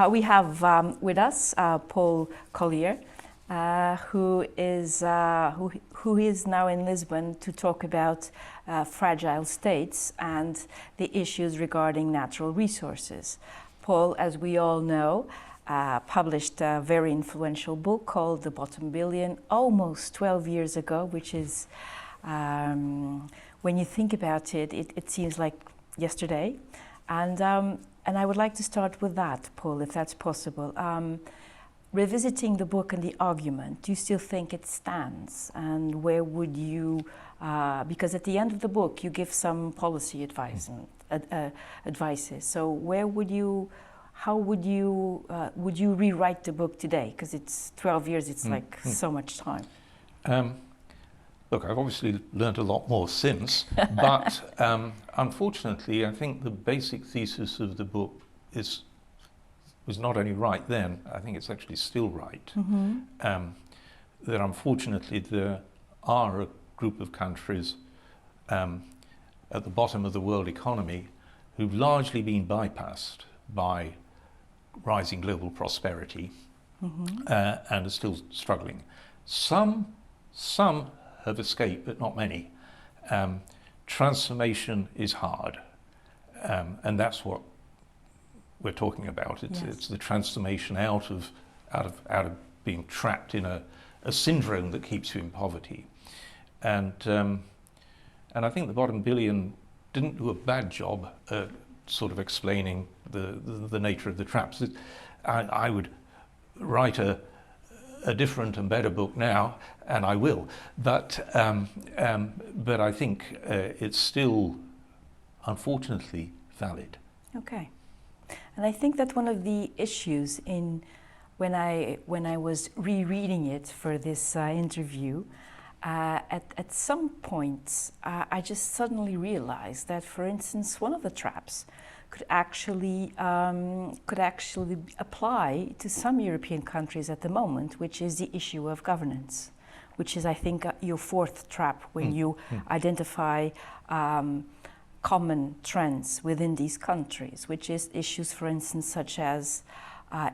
We have with us Paul Collier, who is now in Lisbon to talk about fragile states and the issues regarding natural resources. Paul, as we all know, published a very influential book called The Bottom Billion almost 12 years ago, which is, when you think about it, it seems like yesterday. And I would like to start with that, Paul, if that's possible. Revisiting the book and the argument, do you still think it stands? And where would you, because at the end of the book you give some policy advice and advices. So where would you, how would you rewrite the book today? Because it's 12 years, it's like so much time. Look, I've obviously learned a lot more since, but unfortunately, I think the basic thesis of the book was not only right then, I think it's actually still right. That unfortunately there are a group of countries at the bottom of the world economy who've largely been bypassed by rising global prosperity and are still struggling. Some have escaped, but not many. Transformation is hard, and that's what we're talking about. It's the transformation out of being trapped in a syndrome that keeps you in poverty. And I think the Bottom Billion didn't do a bad job at sort of explaining the nature of the traps. I would write a different and better book now, and I will, but I think it's still, unfortunately, valid. Okay, and I think that one of the issues when I was rereading it for this interview, at some points I just suddenly realized that, for instance, one of the traps could actually apply to some European countries at the moment, which is the issue of governance, which is, I think, your fourth trap when you identify common trends within these countries, which is issues, for instance, such as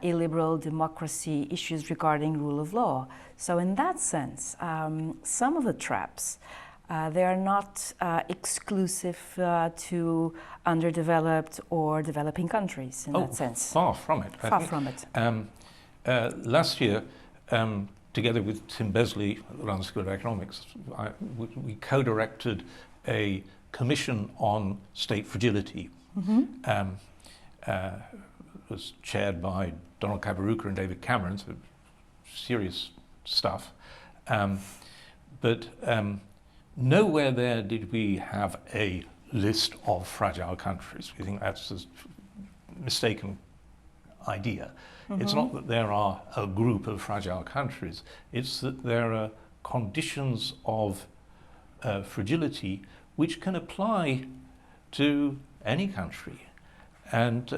illiberal democracy, issues regarding rule of law. So in that sense, some of the traps they are not exclusive to underdeveloped or developing countries in that sense. Far from it. Far from it. Last year, together with Tim Besley at the London School of Economics, we co-directed a commission on state fragility. It was chaired by Donald Kaberuka and David Cameron, so serious stuff. But nowhere there did we have a list of fragile countries. We think that's a mistaken idea. It's not that there are a group of fragile countries, it's that there are conditions of fragility which can apply to any country. And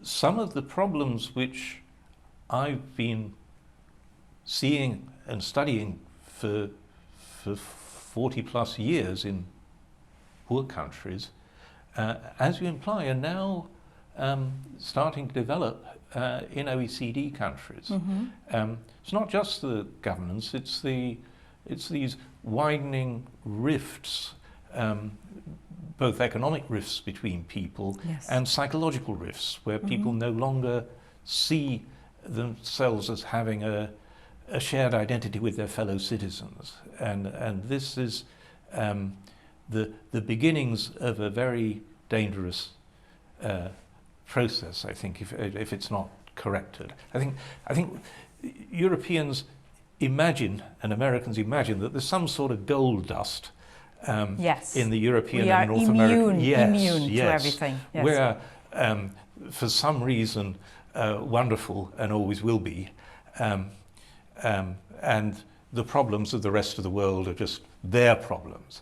some of the problems which I've been seeing and studying for 40 plus years in poor countries, as you imply, are now starting to develop in OECD countries. It's not just the governance, it's these widening rifts, both economic rifts between people and psychological rifts, where people no longer see themselves as having a shared identity with their fellow citizens, and this is the beginnings of a very dangerous process, I think, if it's not corrected. I think Europeans imagine and Americans imagine that there's some sort of gold dust in the European and North American. Immune to everything. Yes. We're for some reason wonderful and always will be. And the problems of the rest of the world are just their problems.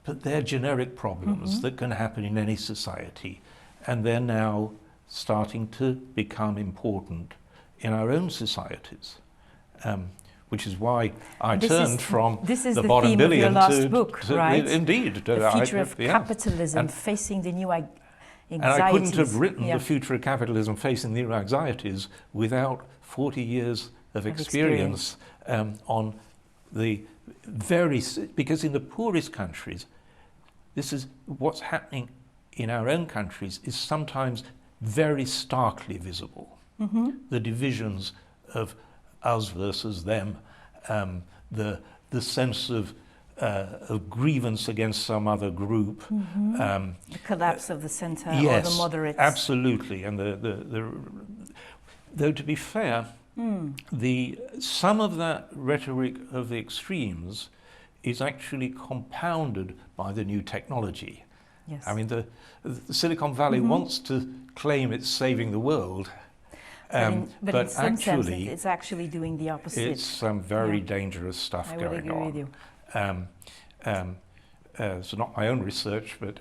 But they're generic problems that can happen in any society. And they're now starting to become important in our own societies. Which is why I turned from the Bottom Billion to your last book, right? Indeed. The future of capitalism, facing the new And I couldn't have written The Future of Capitalism Facing the Anxieties without 40 years of experience on the because in the poorest countries, this is what's happening in our own countries is sometimes very starkly visible. The divisions of us versus them, the sense of grievance against some other group. The collapse of the centre yes, or the moderates. Absolutely. And though to be fair, some of that rhetoric of the extremes is actually compounded by the new technology. Yes. I mean, the Silicon Valley wants to claim it's saving the world, but in some sense it's actually doing the opposite. It's some very dangerous stuff going on. I would agree with you. It's not my own research, but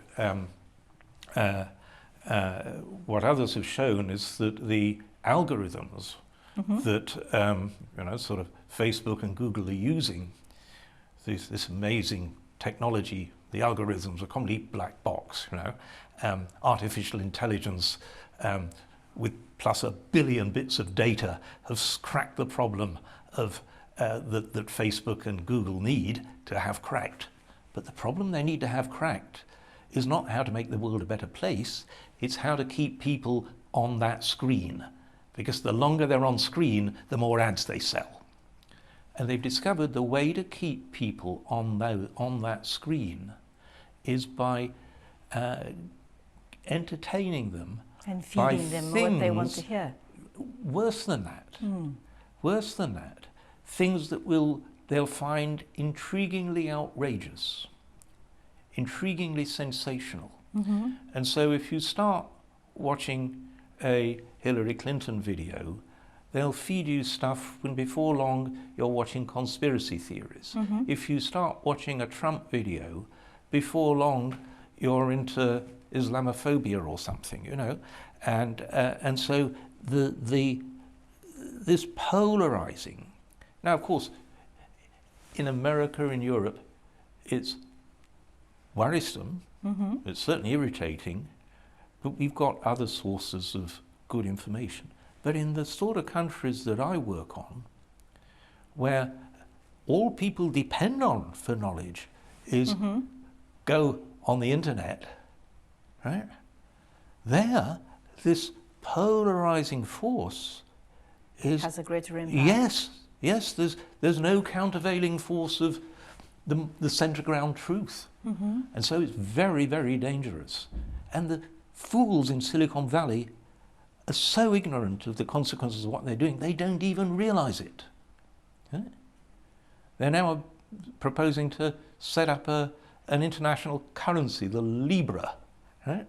what others have shown is that the algorithms that sort of Facebook and Google are using, this amazing technology, the algorithms are a complete black box, artificial intelligence with plus 1 billion bits of data have cracked the problem of that Facebook and Google need to have cracked. But the problem they need to have cracked is not how to make the world a better place, it's how to keep people on that screen. Because the longer they're on screen, the more ads they sell. And they've discovered the way to keep people on that screen is by entertaining them and feeding them what they want to hear. Worse than that. Worse than that. Things that they'll find intriguingly outrageous, intriguingly sensational. And so if you start watching a Hillary Clinton video, they'll feed you stuff when before long you're watching conspiracy theories. If you start watching a Trump video, before long you're into Islamophobia or something, and so this polarizing. Now, of course, in America, in Europe, it's worrisome, it's certainly irritating, but we've got other sources of good information. But in the sort of countries that I work on, where all people depend on for knowledge is go on the internet, right? There, this polarizing force has a greater impact. Yes, there's no countervailing force of the center ground truth. And so it's very, very dangerous. And the fools in Silicon Valley are so ignorant of the consequences of what they're doing, they don't even realize it. Right? They're now proposing to set up an international currency, the Libra, right?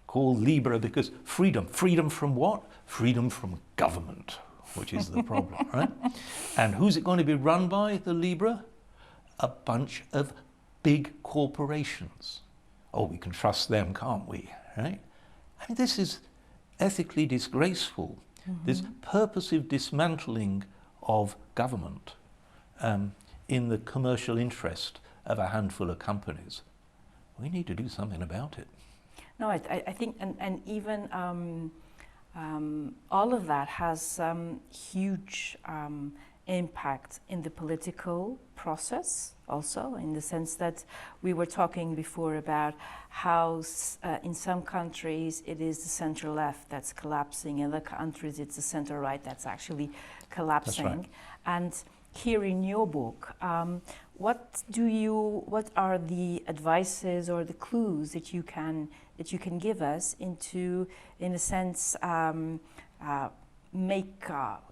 Called Libra because freedom. Freedom from what? Freedom from government, which is the problem, right? And who's it going to be run by, the Libra? A bunch of big corporations. Oh, we can trust them, can't we, right? I mean, this is ethically disgraceful, this purposive dismantling of government in the commercial interest of a handful of companies. We need to do something about it. No, I think, and even all of that has huge impact in the political process also, in the sense that we were talking before about how in some countries it is the center left that's collapsing, in other countries it's the center right that's actually collapsing. That's right. And here in your book, what are the advices or the clues that you can give us into, in a sense,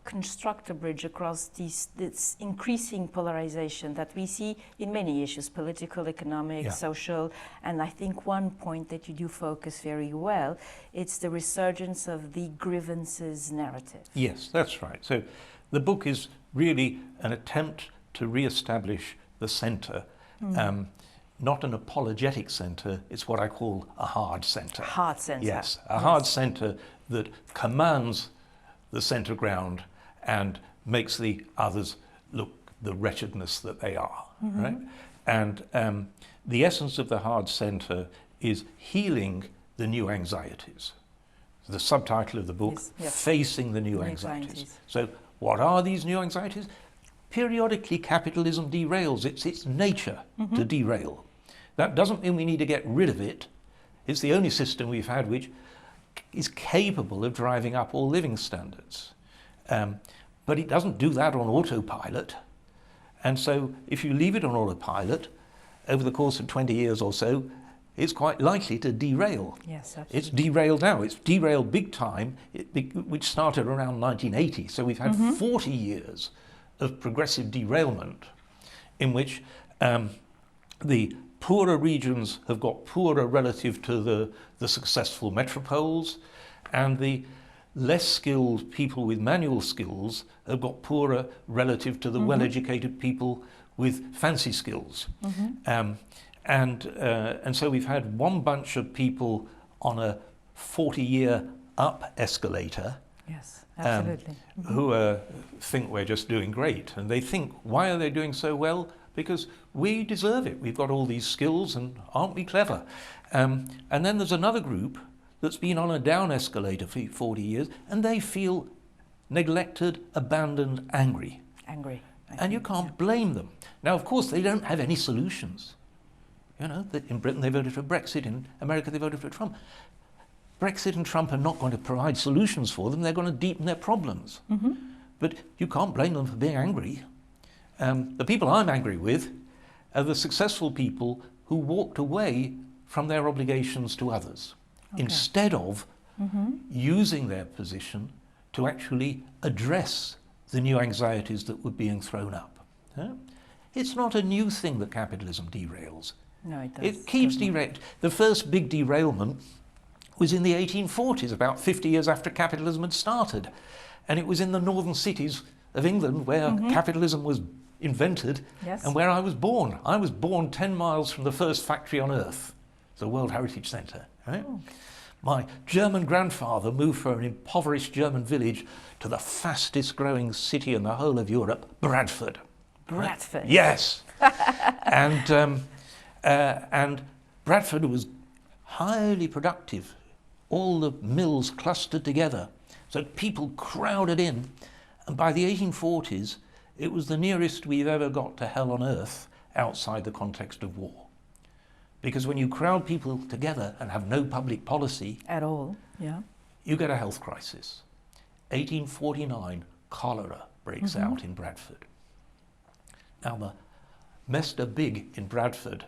construct a bridge across this increasing polarization that we see in many issues, political, economic, social, and I think one point that you do focus very well, it's the resurgence of the grievances narrative. Yes, that's right. So the book is really an attempt to re-establish the centre, not an apologetic centre, it's what I call a hard centre. Hard centre. Yes, a hard centre that commands the centre ground and makes the others look the wretchedness that they are, right? And the essence of the hard centre is healing the new anxieties. The subtitle of the book, yes. Facing the New Anxieties. So what are these new anxieties? Periodically capitalism derails. It's its nature to derail. That doesn't mean we need to get rid of it. It's the only system we've had which is capable of driving up all living standards. But it doesn't do that on autopilot. And so if you leave it on autopilot, over the course of 20 years or so, it's quite likely to derail. Yes, absolutely. It's derailed now. It's derailed big time, which started around 1980. So we've had 40 years of progressive derailment in which the poorer regions have got poorer relative to the successful metropoles, and the less skilled people with manual skills have got poorer relative to the well-educated people with fancy skills. And so we've had one bunch of people on a 40-year up escalator. Yes, absolutely. Who think we're just doing great. And they think, why are they doing so well? Because we deserve it. We've got all these skills, and aren't we clever? And then there's another group that's been on a down escalator for 40 years, and they feel neglected, abandoned, angry. Angry. And you can't blame them. Now, of course, they don't have any solutions. You know, in Britain they voted for Brexit, in America they voted for Trump. Brexit and Trump are not going to provide solutions for them, they're going to deepen their problems. But you can't blame them for being angry. The people I'm angry with are the successful people who walked away from their obligations to others, instead of using their position to actually address the new anxieties that were being thrown up. It's not a new thing that capitalism derails. No, it does. It keeps derailing. The first big derailment was in the 1840s, about 50 years after capitalism had started. And it was in the northern cities of England where capitalism was invented, and where I was born. I was born 10 miles from the first factory on Earth, the World Heritage Centre. Right? My German grandfather moved from an impoverished German village to the fastest growing city in the whole of Europe, Bradford. Bradford? Yes. And Bradford was highly productive. All the mills clustered together, so people crowded in. And by the 1840s, it was the nearest we've ever got to hell on earth outside the context of war. Because when you crowd people together and have no public policy at all, you get a health crisis. 1849, cholera breaks out in Bradford. Now the Mr. Big in Bradford,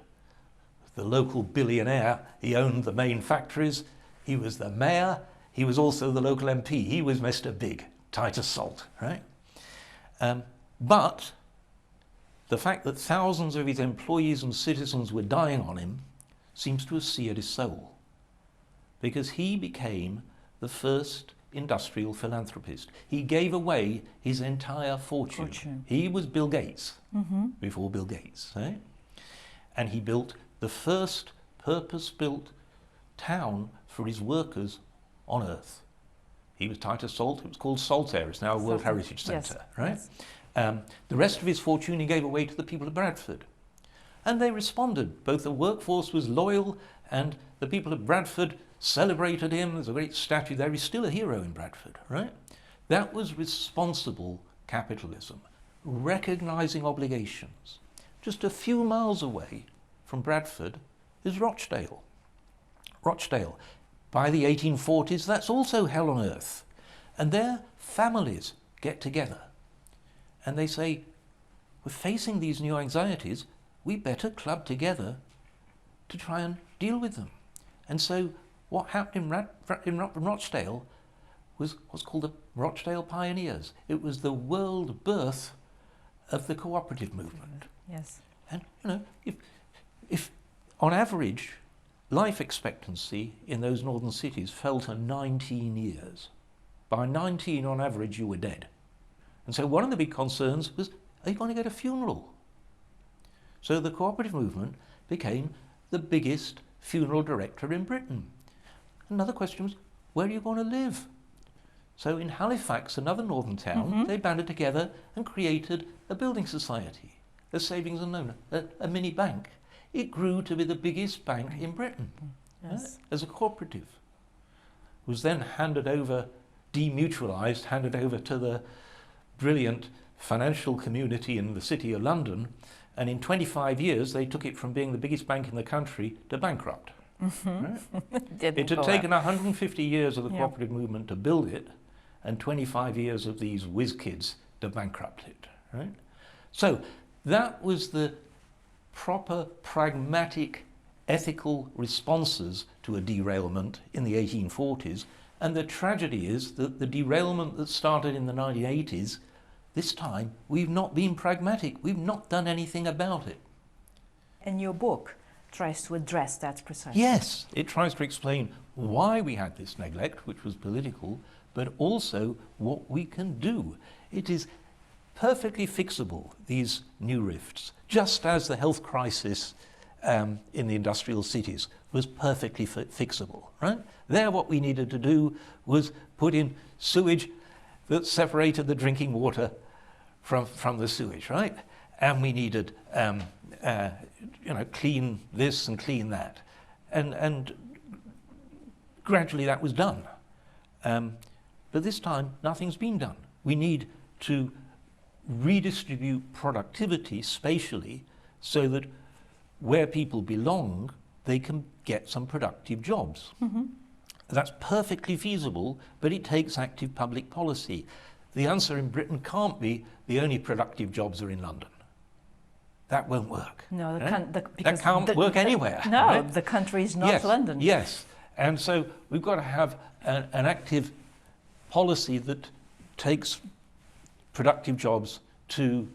the local billionaire, he owned the main factories, he was the mayor, he was also the local MP, he was Mr. Big, tight as salt, right? But the fact that thousands of his employees and citizens were dying on him seems to have seared his soul, because he became the first industrial philanthropist. He gave away his entire fortune. He was Bill Gates before Bill Gates, right? And he built the first purpose-built town for his workers on Earth. He was tight as salt. It was called Saltaire. It's now a World Heritage Centre, right? Yes. The rest of his fortune he gave away to the people of Bradford. And they responded. Both the workforce was loyal, and the people of Bradford celebrated him. There's a great statue there. He's still a hero in Bradford, right? That was responsible capitalism, recognizing obligations. Just a few miles away from Bradford is Rochdale. Rochdale. By the 1840s, that's also hell on earth. And their families get together and they say, we're facing these new anxieties, we better club together to try and deal with them. And so what happened in Rochdale was what's called the Rochdale Pioneers. It was the world birth of the cooperative movement. Yes. And you know, if on average life expectancy in those northern cities fell to 19 years. By 19 on average you were dead. And so one of the big concerns was, are you going to get a funeral? So the cooperative movement became the biggest funeral director in Britain. Another question was, where are you going to live? So in Halifax, another northern town, they banded together and created a building society, a savings and loan, a mini bank. It grew to be the biggest bank in Britain. Yes. as a cooperative. Was then handed over, demutualised, handed over to the brilliant financial community in the City of London, and in 25 years they took it from being the biggest bank in the country to bankrupt. Right? It had taken 150 years of the cooperative movement to build it, and 25 years of these whiz kids to bankrupt it. Right? So that was the proper, pragmatic, ethical responses to a derailment in the 1840s. And the tragedy is that the derailment that started in the 1980s, this time we've not been pragmatic. We've not done anything about it. And your book tries to address that precisely. Yes, it tries to explain why we had this neglect, which was political, but also what we can do. It is perfectly fixable, these new rifts, just as the health crisis in the industrial cities was perfectly fixable. Right? There what we needed to do was put in sewage that separated the drinking water from the sewage, right? And we needed clean this and clean that. And gradually that was done. But this time nothing's been done. We need to redistribute productivity spatially so that where people belong, they can get some productive jobs. Mm-hmm. That's perfectly feasible, but it takes active public policy. The answer in Britain can't be the only productive jobs are in London. That won't work. No, that can't work anywhere. No, right? The country is not London. Yes, and so we've got to have an active policy that takes productive jobs to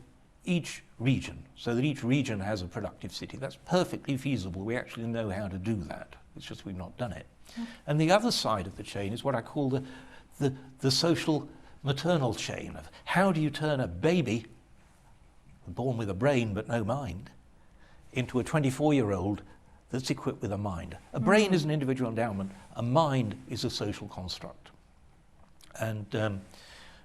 each region, so that each region has a productive city. That's perfectly feasible. We actually know how to do that. It's just we've not done it. Mm. And the other side of the chain is what I call the social maternal chain of how do you turn a baby born with a brain but no mind into a 24-year-old that's equipped with a mind. A brain is an individual endowment. A mind is a social construct. And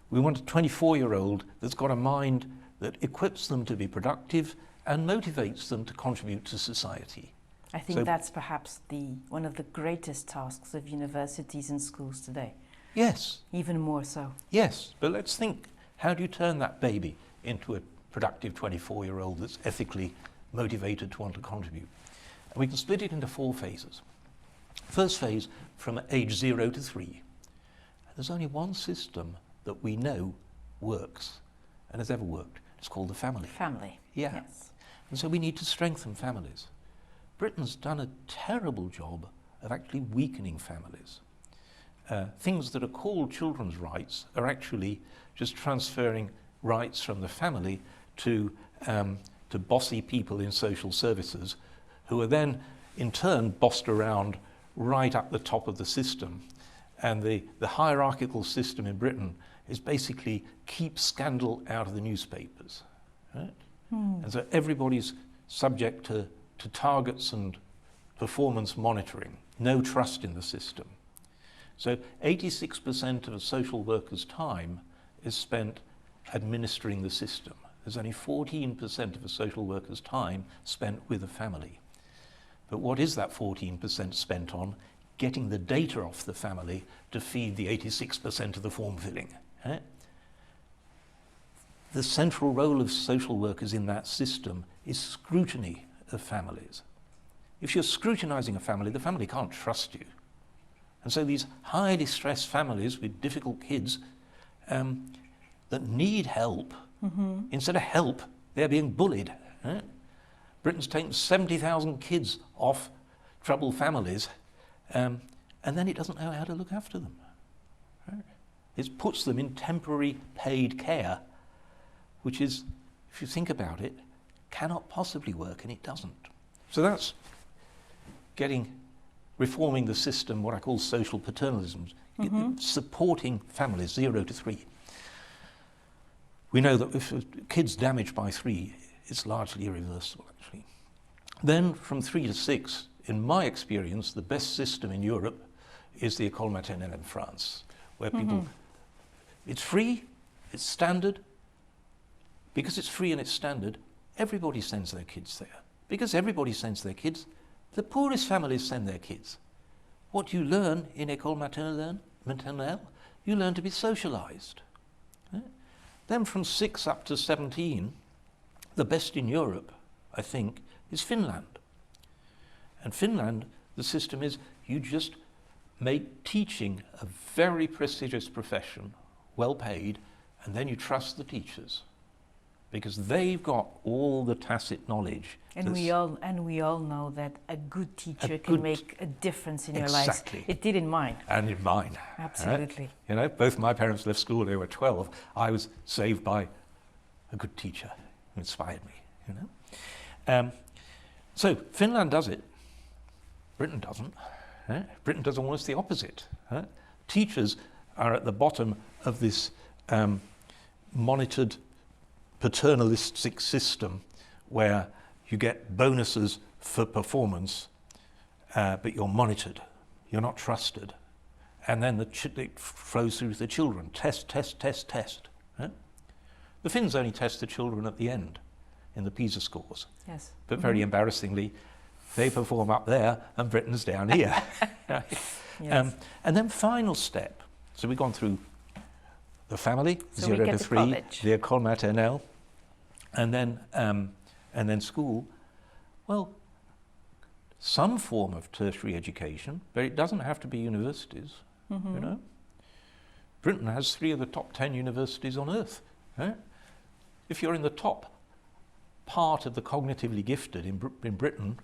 we want a 24-year-old that's got a mind that equips them to be productive and motivates them to contribute to society. I think that's perhaps one of the greatest tasks of universities and schools today. Yes. Even more so. Yes, but let's think, how do you turn that baby into a productive 24-year-old that's ethically motivated to want to contribute? And we can split it into 4 phases. First phase, from age 0 to 3. There's only one system that we know works and has ever worked. It's called the family. Family. Yeah. Yes. And so we need to strengthen families. Britain's done a terrible job of actually weakening families. Things that are called children's rights are actually just transferring rights from the family to bossy people in social services who are then in turn bossed around right up the top of the system. And the hierarchical system in Britain is basically keep scandal out of the newspapers. Right? And so everybody's subject to targets and performance monitoring, no trust in the system. So 86% of a social worker's time is spent administering the system. There's only 14% of a social worker's time spent with a family. But what is that 14% spent on? Getting the data off the family to feed the 86% of the form filling. Right? The central role of social workers in that system is scrutiny of families. If you're scrutinizing a family, the family can't trust you. And so these highly stressed families with difficult kids that need help, instead of help, they're being bullied. Right? Britain's taken 70,000 kids off troubled families, and then it doesn't know how to look after them. Right? It puts them in temporary paid care, which is, if you think about it, cannot possibly work, and it doesn't. So that's reforming the system, what I call social paternalism, supporting families 0 to 3. We know that if a kid's damaged by 3, it's largely irreversible, actually. Then from 3 to 6, in my experience, the best system in Europe is the École Maternelle in France, where people, it's free, it's standard. Because it's free and it's standard, everybody sends their kids there. Because everybody sends their kids, the poorest families send their kids. what you learn in École Maternelle, you learn to be socialised. Then from 6 up to 17, the best in Europe, I think, is Finland. And Finland, the system is you just make teaching a very prestigious profession, well paid, and then you trust the teachers, because they've got all the tacit knowledge. And we all know that a good teacher can make a difference in your life. Exactly. It did in mine. And in mine. Absolutely. You know, both my parents left school, they were 12. I was saved by a good teacher who inspired me, you know. So Finland does it. Britain doesn't. Britain does almost the opposite. Teachers are at the bottom of this monitored paternalistic system where you get bonuses for performance, but you're monitored, you're not trusted. And then it flows through the children. Test, test, test, test. The Finns only test the children at the end in the PISA scores. Yes. But very embarrassingly, they perform up there and Britain's down here. Yes. And then final step. So we've gone through the family, So 0 we get to to 3, college. the École Maternelle, and then school. Well, some form of tertiary education, but it doesn't have to be universities, you know. Britain has 3 of the top 10 universities on earth. If you're in the top part of the cognitively gifted in Britain,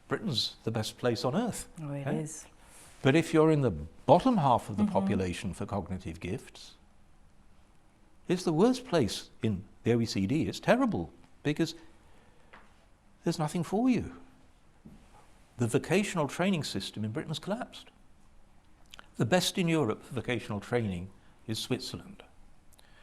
Britain's the best place on earth. Oh, it is. But if you're in the bottom half of the population for cognitive gifts, it's the worst place in the OECD. It's terrible because there's nothing for you. The vocational training system in Britain's collapsed. The best in Europe for vocational training is Switzerland.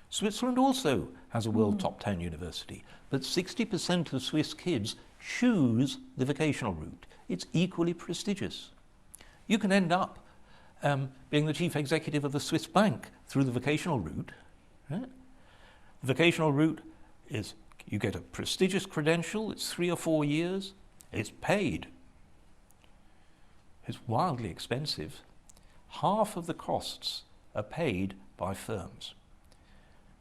Switzerland also has a world top 10 university, but 60% of Swiss kids choose the vocational route. It's equally prestigious. You can end up being the chief executive of the Swiss bank through the vocational route. Right? The vocational route is you get a prestigious credential, it's 3 or 4 years, it's paid. It's wildly expensive. Half of the costs are paid by firms.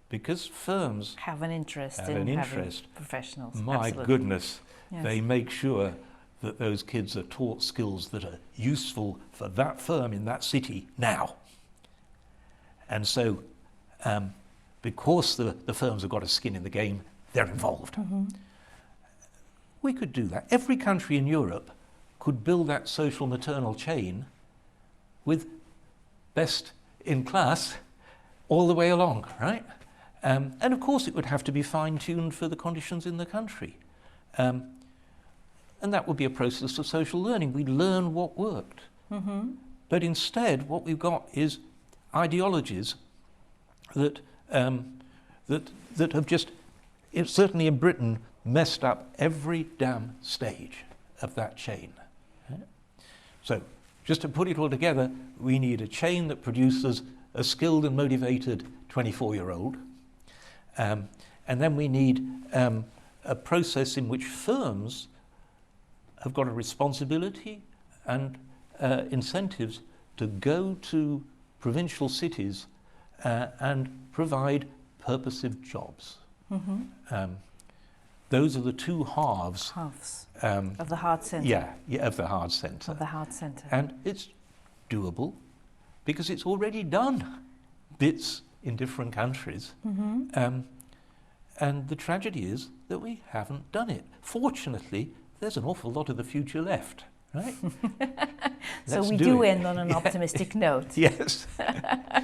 Because firms have an interest in having professionals. My Absolutely. goodness, Yes. they make sure that those kids are taught skills that are useful for that firm in that city now. And so, because the firms have got a skin in the game, they're involved. We could do that. Every country in Europe could build that social maternal chain with best in class all the way along, right? And of course it would have to be fine-tuned for the conditions in the country. And that would be a process of social learning. We'd learn what worked. But instead, what we've got is ideologies that have just, certainly in Britain, messed up every damn stage of that chain. So, just to put it all together, we need a chain that produces a skilled and motivated 24-year-old. And then we need a process in which firms have got a responsibility and incentives to go to provincial cities and provide purposive jobs. Those are the two halves of the heart centre. Yeah, of the heart centre. Of the heart centre. And it's doable because it's already done bits in different countries. And the tragedy is that we haven't done it. Fortunately, there's an awful lot of the future left, right? So we do end on an optimistic note. Yes.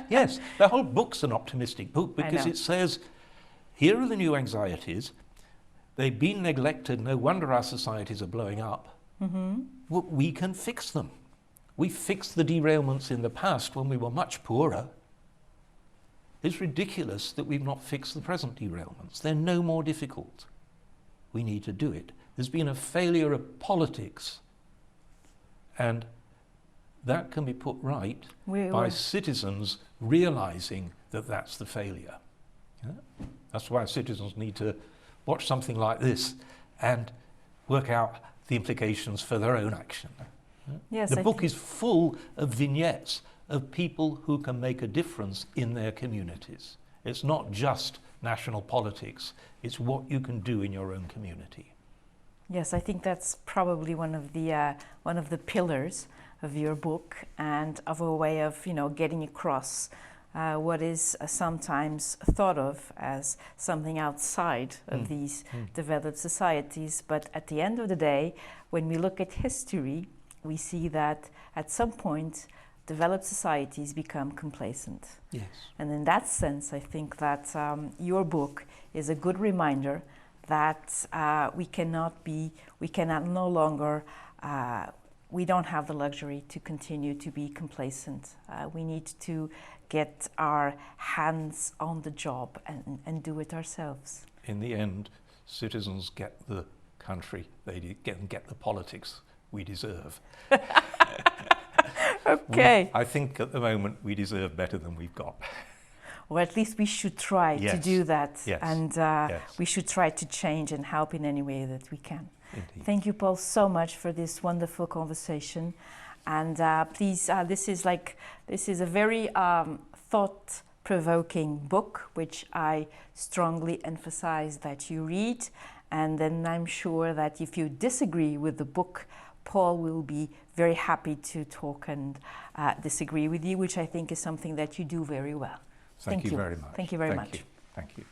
Yes, the whole book's an optimistic book because it says, here are the new anxieties. They've been neglected. No wonder our societies are blowing up. Well, we can fix them. We fixed the derailments in the past when we were much poorer. It's ridiculous that we've not fixed the present derailments. They're no more difficult. We need to do it. There's been a failure of politics, and that can be put right by citizens realizing that that's the failure. That's why citizens need to watch something like this and work out the implications for their own action. Yes, The book is full of vignettes of people who can make a difference in their communities. It's not just national politics, it's what you can do in your own community. Yes, I think that's probably one of the pillars of your book, and of a way of, you know, getting across what is sometimes thought of as something outside of these developed societies. But at the end of the day, when we look at history, we see that at some point developed societies become complacent. Yes. And in that sense, I think that your book is a good reminder that we don't have the luxury to continue to be complacent. We need to get our hands on the job and do it ourselves. In the end, citizens get the country, they get the politics we deserve. Okay. I think at the moment we deserve better than we've got. Or at least we should try to do that. Yes. And Yes. we should try to change and help in any way that we can. Indeed. Thank you, Paul, so much for this wonderful conversation. And please, this is a very thought-provoking book, which I strongly emphasize that you read. And then I'm sure that if you disagree with the book, Paul will be very happy to talk and disagree with you, which I think is something that you do very well. Thank you very much. Thank you very much. Thank you.